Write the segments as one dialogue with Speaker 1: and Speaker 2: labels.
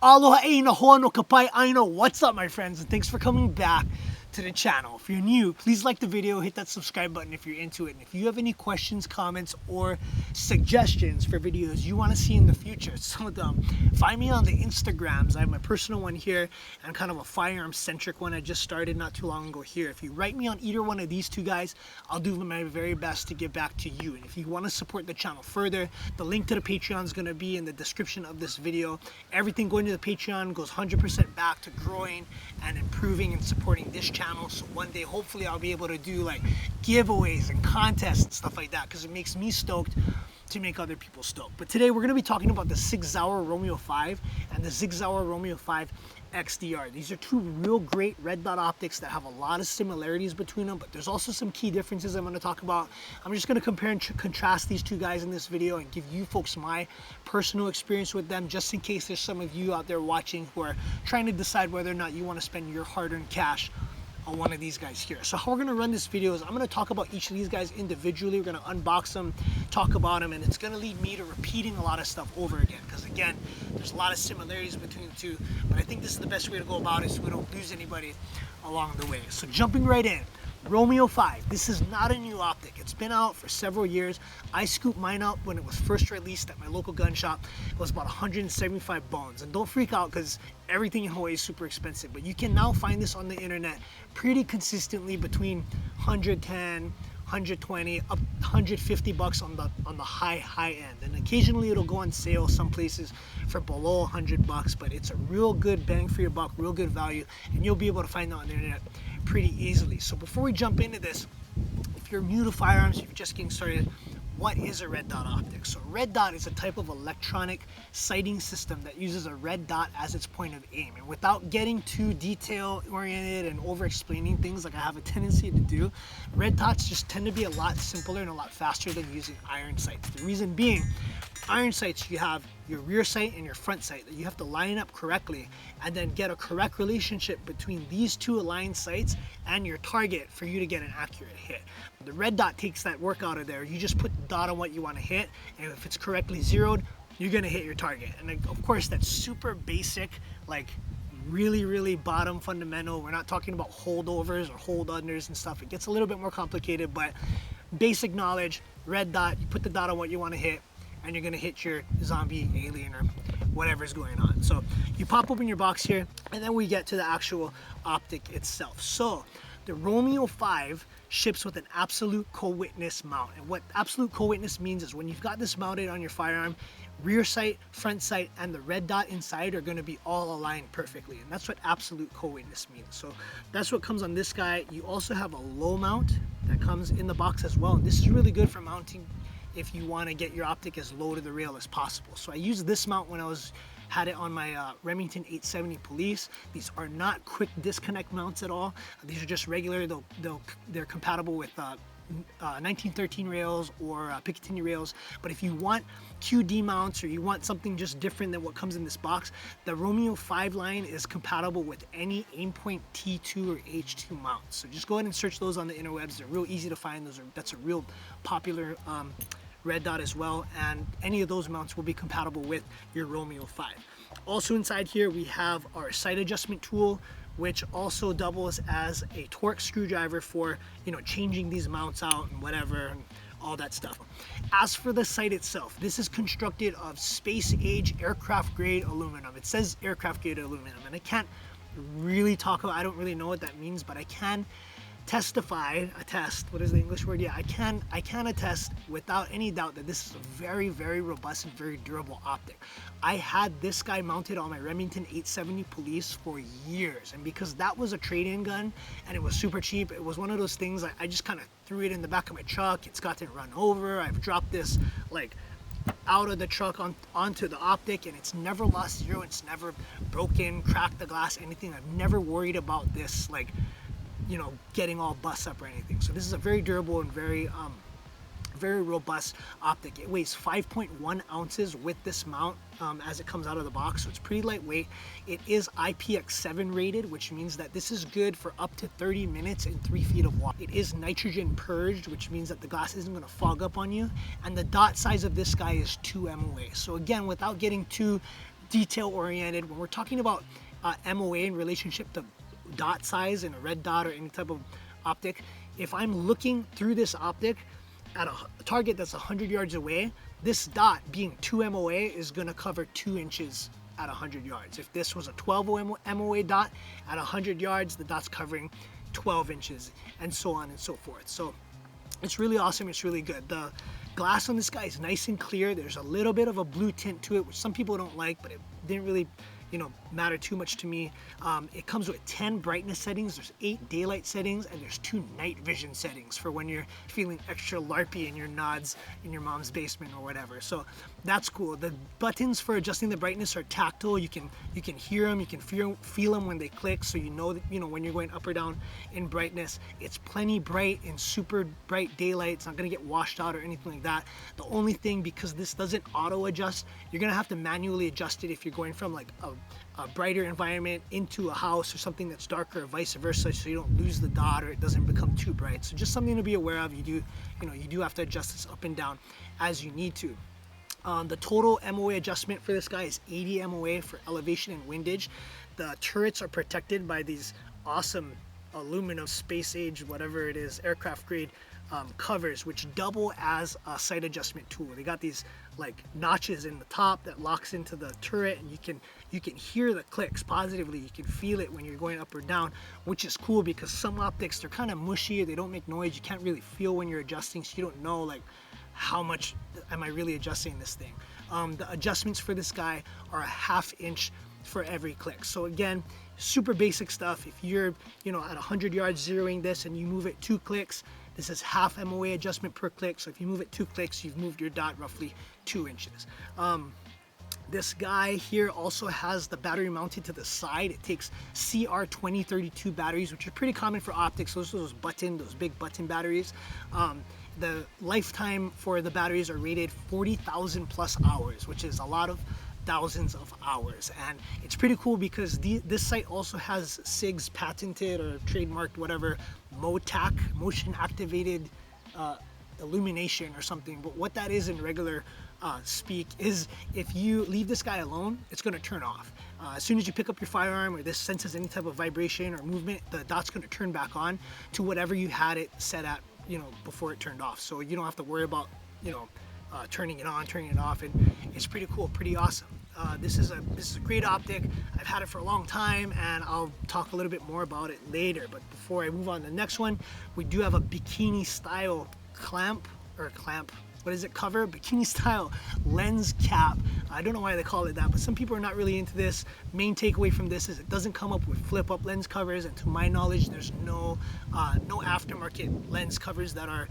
Speaker 1: Aloha e nahoa no kapai aino. What's up, my friends, and thanks for coming back to the channel. If you're new, please like the video, hit that subscribe button if you're into it. And if you have any questions, comments, or suggestions for videos you want to see in the future, some of them, find me on the Instagrams. I have my personal one here and kind of a firearm-centric one I just started not too long ago here. If you write me on either one of these two guys, I'll do my very best to give back to you. And if you want to support the channel further, the link to the Patreon is going to be in the description of this video. Everything going to the Patreon goes 100% back to growing and improving and supporting this channel. So one day, hopefully, I'll be able to do like giveaways and contests and stuff like that, because it makes me stoked to make other people stoked. But today we're going to be talking about the Sig Sauer Romeo 5 and the Sig Sauer Romeo 5 XDR. These are two real great red dot optics that have a lot of similarities between them, but there's also some key differences I'm going to talk about. I'm just going to compare and contrast these two guys in this video and give you folks my personal experience with them, just in case there's some of you out there watching who are trying to decide whether or not you want to spend your hard-earned cash on one of these guys here. So how we're going to run this video is I'm going to talk about each of these guys individually. We're going to unbox them, talk about them, and it's going to lead me to repeating a lot of stuff over again, because again, there's a lot of similarities between the two, but I think this is the best way to go about it so we don't lose anybody along the way. So jumping right in, Romeo 5. This is not a new optic. It's been out for several years. I scooped mine up when it was first released at my local gun shop. It was about 175 bones. And don't freak out, because everything in Hawaii is super expensive. But you can now find this on the internet pretty consistently between 110, 120, up 150 bucks on the high end. And occasionally it'll go on sale some places for below 100 bucks, but it's a real good bang for your buck, real good value, and you'll be able to find that on the internet pretty easily. So before we jump into this, if you're new to firearms, if you're just getting started, what is a red dot optic? So a red dot is a type of electronic sighting system that uses a red dot as its point of aim. And without getting too detail oriented and over explaining things like I have a tendency to do, red dots just tend to be a lot simpler and a lot faster than using iron sights. The reason being, iron sights, you have your rear sight and your front sight that you have to line up correctly and then get a correct relationship between these two aligned sights and your target for you to get an accurate hit. The red dot takes that work out of there. You just put the dot on what you want to hit, and if it's correctly zeroed, you're going to hit your target. And of course, that's super basic, like really bottom fundamental. We're not talking about holdovers or hold unders and stuff. It gets a little bit more complicated, but basic knowledge, red dot, you put the dot on what you want to hit, and you're gonna hit your zombie, alien, or whatever's going on. So you pop open your box here, and then we get to the actual optic itself. So the Romeo 5 ships with an absolute co-witness mount. And what absolute co-witness means is when you've got this mounted on your firearm, rear sight, front sight, and the red dot inside are gonna be all aligned perfectly. And that's what absolute co-witness means. So that's what comes on this guy. You also have a low mount that comes in the box as well. And this is really good for mounting if you want to get your optic as low to the rail as possible. So I used this mount when I had it on my Remington 870 Police. These are not quick disconnect mounts at all. These are just regular. They're compatible with 1913 rails or Picatinny rails. But if you want QD mounts or you want something just different than what comes in this box, the Romeo 5 line is compatible with any Aimpoint T2 or H2 mounts. So just go ahead and search those on the interwebs. They're real easy to find. That's a real popular red dot as well, and any of those mounts will be compatible with your Romeo 5. Also inside here we have our sight adjustment tool, which also doubles as a torque screwdriver for, you know, changing these mounts out and whatever and all that stuff. As for the sight itself, this is constructed of space age aircraft grade aluminum. It says aircraft grade aluminum, and I can't really talk about, I don't really know what that means, but I can attest, what is the English word? Yeah, I can attest without any doubt that this is a very robust and very durable optic. I had this guy mounted on my Remington 870 Police for years, and because that was a trade-in gun and it was super cheap, it was one of those things I just kind of threw it in the back of my truck. It's gotten run over. I've dropped this like out of the truck onto the optic, and it's never lost zero. It's never broken, cracked the glass, anything. I've never worried about this, like, you know, getting all bust up or anything. So this is a very durable and very robust optic. It weighs 5.1 ounces with this mount as it comes out of the box, so it's pretty lightweight. It is IPX7 rated, which means that this is good for up to 30 minutes in 3 feet of water. It is nitrogen purged, which means that the glass isn't going to fog up on you, and the dot size of this guy is 2 MOA. So again, without getting too detail oriented. When we're talking about MOA in relationship to dot size and a red dot or any type of optic, if I'm looking through this optic at a target that's 100 yards away, this dot being 2 MOA is going to cover 2 inches at 100 yards. If this was a 12 MOA dot at 100 yards, the dot's covering 12 inches, and so on and so forth. So it's really awesome. It's really good. The glass on this guy is nice and clear. There's a little bit of a blue tint to it, which some people don't like, but it didn't really matter too much to me. It comes with 10 brightness settings, there's 8 daylight settings, and there's 2 night vision settings for when you're feeling extra larpy in your nods in your mom's basement or whatever. So that's cool. The buttons for adjusting the brightness are tactile. You can hear them, you can feel them when they click, so you know that when you're going up or down in brightness. It's plenty bright in super bright daylight. It's not going to get washed out or anything like that. The only thing, because this doesn't auto adjust, you're going to have to manually adjust it if you're going from like a brighter environment into a house or something that's darker, or vice versa, so you don't lose the dot or it doesn't become too bright. So just something to be aware of. You do have to adjust this up and down as you need to. The total MOA adjustment for this guy is 80 MOA for elevation and windage. The turrets are protected by these awesome aluminum space age, whatever it is, aircraft grade covers, which double as a sight adjustment tool. They got these like notches in the top that locks into the turret, and you can hear the clicks positively. You can feel it when you're going up or down, which is cool because some optics, they're kind of mushy, they don't make noise, you can't really feel when you're adjusting, so you don't know like how much am I really adjusting this thing. The adjustments for this guy are a 1/2 inch for every click. So again, super basic stuff. If you're at 100 yards zeroing this and you move it 2 clicks, this is 1/2 MOA adjustment per click. So if you move it 2 clicks, you've moved your dot roughly 2 inches. This guy here also has the battery mounted to the side. It takes CR2032 batteries, which are pretty common for optics. Those big button batteries. The lifetime for the batteries are rated 40,000 plus hours, which is a lot of thousands of hours. And it's pretty cool because this site also has Sig's patented or trademarked whatever MOTAC, motion activated illumination or something. But what that is in regular speak is if you leave this guy alone, it's going to turn off. As soon as you pick up your firearm or this senses any type of vibration or movement, the dot's going to turn back on to whatever you had it set at before it turned off. So you don't have to worry about turning it on, turning it off, and it's pretty cool, pretty awesome. This is a great optic. I've had it for a long time, and I'll talk a little bit more about it later. But before I move on to the next one, we do have a bikini style cover, bikini style lens cap. I don't know why they call it that, but some people are not really into this. Main takeaway from this is it doesn't come up with flip up lens covers, and to my knowledge there's no aftermarket lens covers that are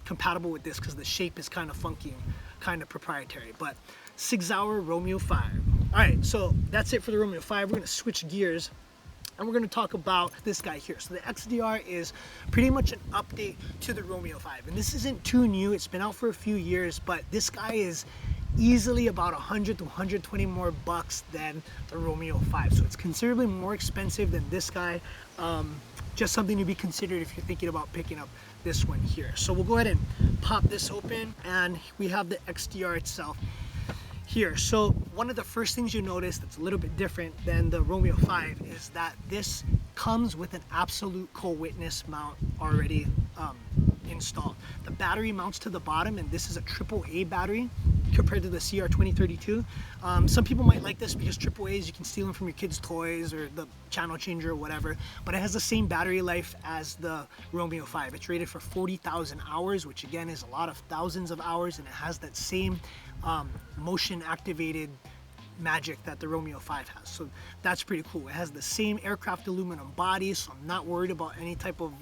Speaker 1: compatible with this because the shape is kind of funky and kind of proprietary. But Sig Sauer Romeo 5. Alright, so that's it for the Romeo 5. We're going to switch gears and we're going to talk about this guy here. So the XDR is pretty much an update to the Romeo 5, and this isn't too new. It's been out for a few years, but this guy is easily about 100 to 120 more bucks than the Romeo 5, so it's considerably more expensive than this guy. Just something to be considered if you're thinking about picking up this one here. So we'll go ahead and pop this open, and we have the XDR itself here. So one of the first things you notice that's a little bit different than the Romeo 5 is that this comes with an absolute co-witness mount already installed. The battery mounts to the bottom, and this is a AAA battery compared to the CR2032. Some people might like this because AAAs, you can steal them from your kids' toys or the channel changer or whatever, but it has the same battery life as the Romeo 5. It's rated for 40,000 hours, which again is a lot of thousands of hours, and it has that same motion activated magic that the Romeo 5 has. So that's pretty cool. It has the same aircraft aluminum body, so I'm not worried about any type of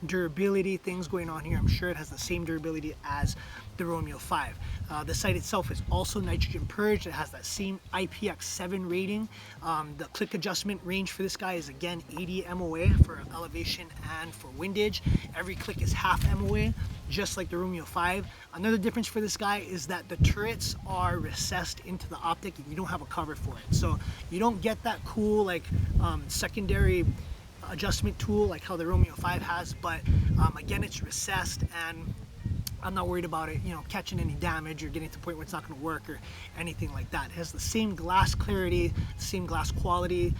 Speaker 1: durability things going on here. I'm sure it has the same durability as the Romeo 5. The sight itself is also nitrogen purged. It has that same IPX7 rating. The click adjustment range for this guy is again 80 MOA for elevation and for windage. Every click is 1/2 MOA, just like the Romeo 5. Another difference for this guy is that the turrets are recessed into the optic and you don't have a cover for it. So you don't get that cool like secondary adjustment tool like how the Romeo 5 has, but again, it's recessed, and I'm not worried about it, catching any damage or getting to the point where it's not going to work or anything like that. It has the same glass clarity, same glass quality,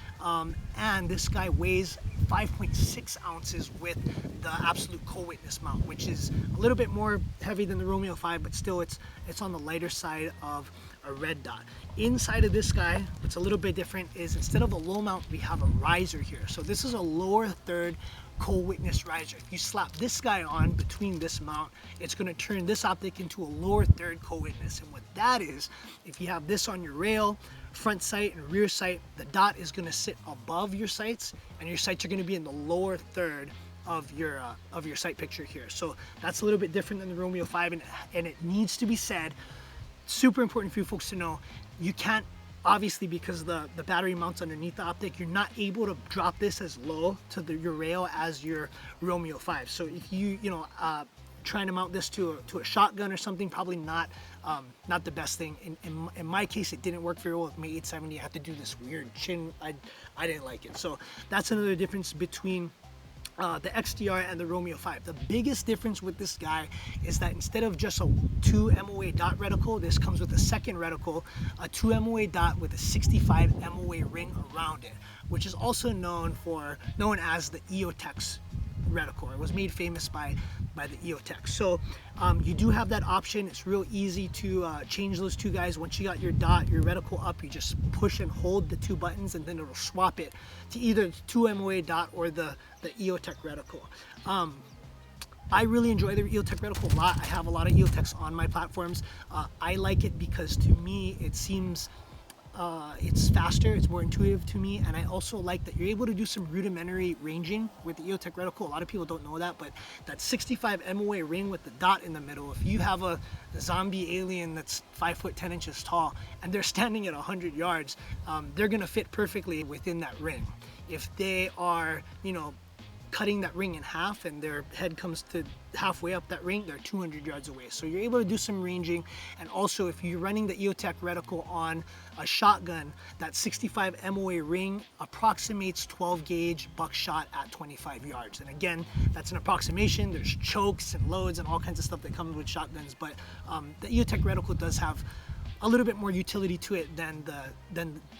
Speaker 1: and this guy weighs 5.6 ounces with the absolute co-witness mount, which is a little bit more heavy than the Romeo 5, but still it's on the lighter side of a red dot. Inside of this guy, what's a little bit different is instead of a low mount, we have a riser here. So this is a lower third co-witness riser. If you slap this guy on between this mount, it's going to turn this optic into a lower third co-witness. And what that is, if you have this on your rail, front sight and rear sight, the dot is going to sit above your sights, and your sights are going to be in the lower third of your sight picture here. So that's a little bit different than the Romeo 5, and it needs to be said, super important for you folks to know, you can't, obviously, because the battery mounts underneath the optic, you're not able to drop this as low to your rail as your Romeo 5. So if trying to mount this to a shotgun or something, probably not the best thing. In my case, it didn't work very well with my 870. I had to do this weird chin. I didn't like it. So that's another difference between the XDR and the Romeo 5. The biggest difference with this guy is that instead of just a 2 MOA dot reticle, this comes with a second reticle, a 2 MOA dot with a 65 MOA ring around it, which is also known as the EOTech reticle. It was made famous by the EOTech. So you do have that option. It's real easy to change those two guys. Once you got your dot, your reticle up, you just push and hold the two buttons, and then it'll swap it to either the 2 MOA dot or the EOTech reticle. I really enjoy the EOTech reticle a lot. I have a lot of EOTechs on my platforms. I like it because to me it seems it's faster, it's more intuitive to me, and I also like that you're able to do some rudimentary ranging with the EOTech reticle. A lot of people don't know that, but that 65 MOA ring with the dot in the middle, if you have a zombie alien that's 5 foot 10 inches tall and they're standing at 100 yards, they're gonna fit perfectly within that ring. If they are, cutting that ring in half and their head comes to halfway up that ring, they're 200 yards away. So you're able to do some ranging. And also, if you're running the EOTech reticle on a shotgun, that 65 MOA ring approximates 12 gauge buckshot at 25 yards. And again, that's an approximation. There's chokes and loads and all kinds of stuff that comes with shotguns, but the EOTech reticle does have a little bit more utility to it than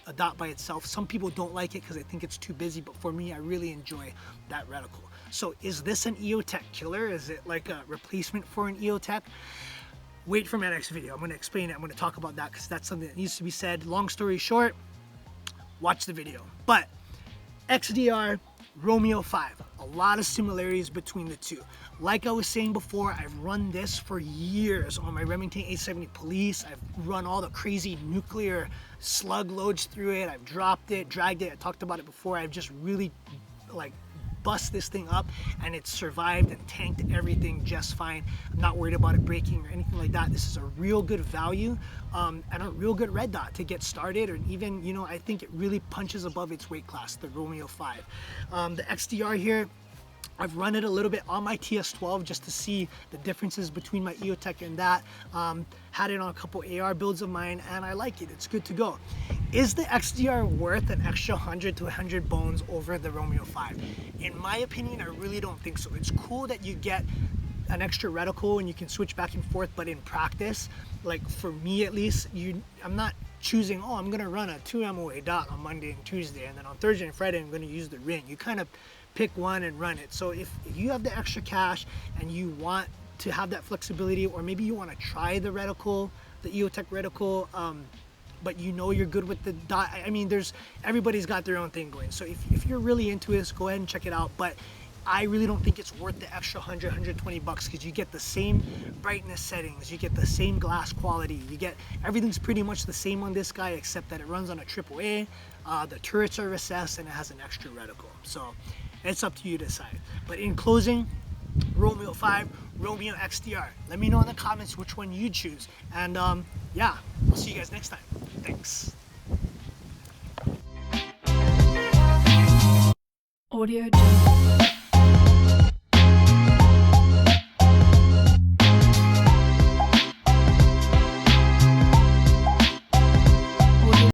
Speaker 1: a dot by itself. Some people don't like it because they think it's too busy, but for me, I really enjoy that reticle. So is this an EOTech killer? Is it like a replacement for an EOTech? Wait for my next video. I'm going to explain it. I'm going to talk about that because that's something that needs to be said. Long story short, watch the video. But XDR Romeo 5, a lot of similarities between the two. Like I was saying before, I've run this for years on my Remington 870 Police. I've run all the crazy nuclear slug loads through it. I've dropped it, dragged it. I talked about it before. I've just really bust this thing up, and it's survived and tanked everything just fine. I'm not worried about it breaking or anything like that. This is a real good value and a real good red dot to get started, or even, I think it really punches above its weight class, the Romeo 5. The XDR here, I've run it a little bit on my TS12 just to see the differences between my EOTech and that. Had it on a couple AR builds of mine, and I like it. It's good to go. Is the XDR worth an extra 100 to 100 bones over the Romeo 5? In my opinion, I really don't think so. It's cool that you get an extra reticle and you can switch back and forth, but in practice, like for me at least, I'm not choosing, I'm gonna run a 2 MOA dot on Monday and Tuesday, and then on Thursday and Friday I'm gonna use the ring. You kind of pick one and run it. So if you have the extra cash and you want to have that flexibility, or maybe you want to try the reticle, the EOTech reticle, but you're good with the dot. I mean, everybody's got their own thing going. So if you're really into this, go ahead and check it out. But I really don't think it's worth the extra 100, 120 bucks, because you get the same brightness settings, you get the same glass quality, everything's pretty much the same on this guy, except that it runs on a AAA, the turrets are recessed, and it has an extra reticle. So it's up to you to decide. But in closing, Romeo 5, Romeo XDR. Let me know in the comments which one you choose. And yeah, I'll see you guys next time. Thanks.
Speaker 2: Audio Jungle.